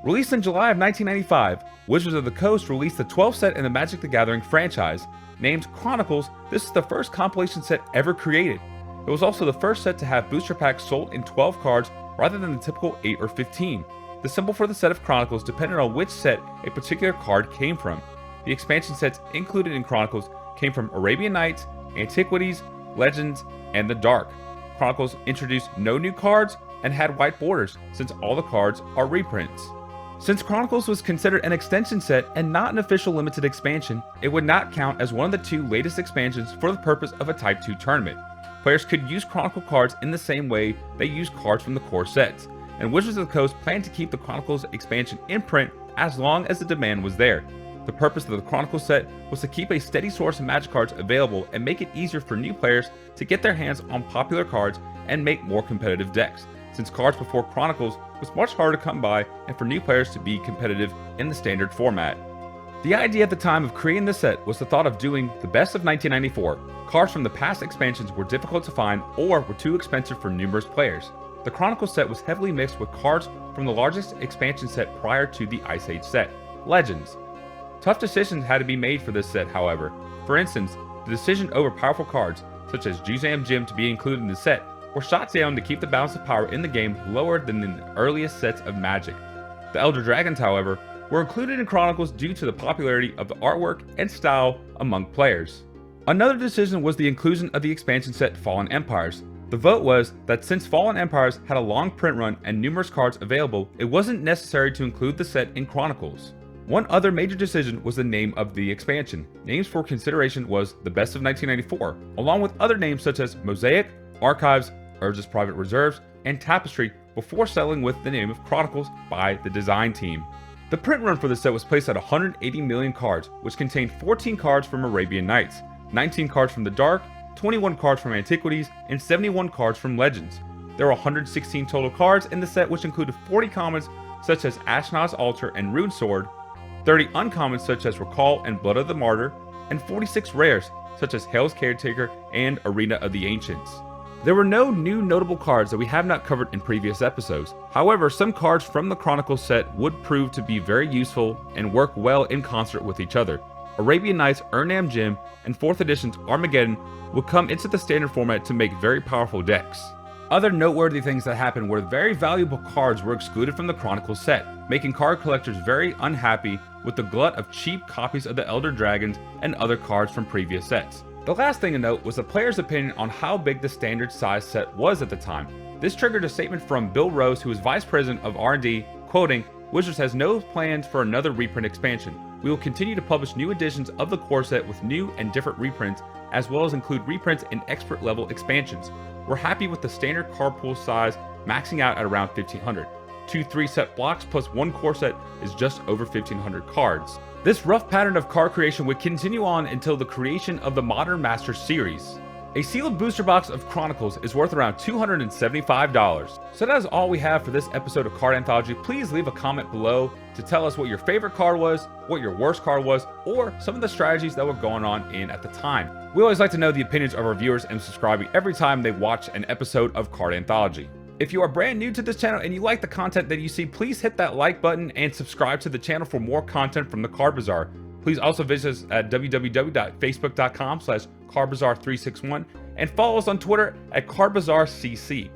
Released in July of 1995, Wizards of the Coast released the 12th set in the Magic the Gathering franchise. Named Chronicles, this is the first compilation set ever created. It was also the first set to have booster packs sold in 12 cards rather than the typical 8 or 15. The symbol for the set of Chronicles depended on which set a particular card came from. The expansion sets included in Chronicles came from Arabian Nights, Antiquities, Legends, and the Dark. Chronicles introduced no new cards and had white borders, since all the cards are reprints. Since Chronicles was considered an extension set and not an official limited expansion, it would not count as one of the two latest expansions for the purpose of a Type 2 tournament. Players could use Chronicle cards in the same way they use cards from the core sets, and Wizards of the Coast planned to keep the Chronicles expansion in print as long as the demand was there. The purpose of the Chronicles set was to keep a steady source of Magic cards available and make it easier for new players to get their hands on popular cards and make more competitive decks, since cards before Chronicles was much harder to come by and for new players to be competitive in the standard format. The idea at the time of creating the set was the thought of doing the best of 1994. Cards from the past expansions were difficult to find or were too expensive for numerous players. The Chronicles set was heavily mixed with cards from the largest expansion set prior to the Ice Age set, Legends. Tough decisions had to be made for this set, however. For instance, the decision over powerful cards, such as Juzam Gym to be included in the set, were shot down to keep the balance of power in the game lower than in the earliest sets of Magic. The Elder Dragons, however, were included in Chronicles due to the popularity of the artwork and style among players. Another decision was the inclusion of the expansion set Fallen Empires. The vote was that since Fallen Empires had a long print run and numerous cards available, it wasn't necessary to include the set in Chronicles. One other major decision was the name of the expansion. Names for consideration was the Best of 1994, along with other names such as Mosaic, Archives, Urza's Private Reserves, and Tapestry, before settling with the name of Chronicles by the design team. The print run for the set was placed at 180 million cards, which contained 14 cards from Arabian Nights, 19 cards from the Dark, 21 cards from Antiquities, and 71 cards from Legends. There were 116 total cards in the set, which included 40 commons such as Ashnod's Altar and Rune Sword, 30 uncommons such as Recall and Blood of the Martyr, and 46 rares such as Hell's Caretaker and Arena of the Ancients. There were no new notable cards that we have not covered in previous episodes. However, some cards from the Chronicles set would prove to be very useful and work well in concert with each other. Arabian Nights, Urnam Gym, and 4th edition's Armageddon would come into the standard format to make very powerful decks. Other noteworthy things that happened were very valuable cards were excluded from the Chronicles set, making card collectors very unhappy with the glut of cheap copies of the Elder Dragons and other cards from previous sets. The last thing to note was the player's opinion on how big the standard size set was at the time. This triggered a statement from Bill Rose, who was Vice President of R&D, quoting, "Wizards has no plans for another reprint expansion. We will continue to publish new editions of the core set with new and different reprints, as well as include reprints and expert level expansions. We're happy with the standard card pool size maxing out at around 1500. 2 3-set blocks plus 1 core set is just over 1500 cards." This rough pattern of card creation would continue on until the creation of the Modern Masters series. A sealed booster box of Chronicles is worth around $275. So that is all we have for this episode of Card Anthology. Please leave a comment below to tell us what your favorite card was, what your worst card was, or some of the strategies that were going on at the time. We always like to know the opinions of our viewers and subscribing every time they watch an episode of Card Anthology. If you are brand new to this channel and you like the content that you see, please hit that like button and subscribe to the channel for more content from the Card Bazaar. Please also visit us at www.facebook.com/cardbazaar361 and follow us on Twitter at cardbazaarCC.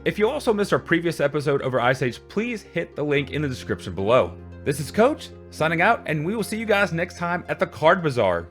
If you also missed our previous episode over Ice Age, please hit the link in the description below. This is Coach, signing out, and we will see you guys next time at the Card Bazaar.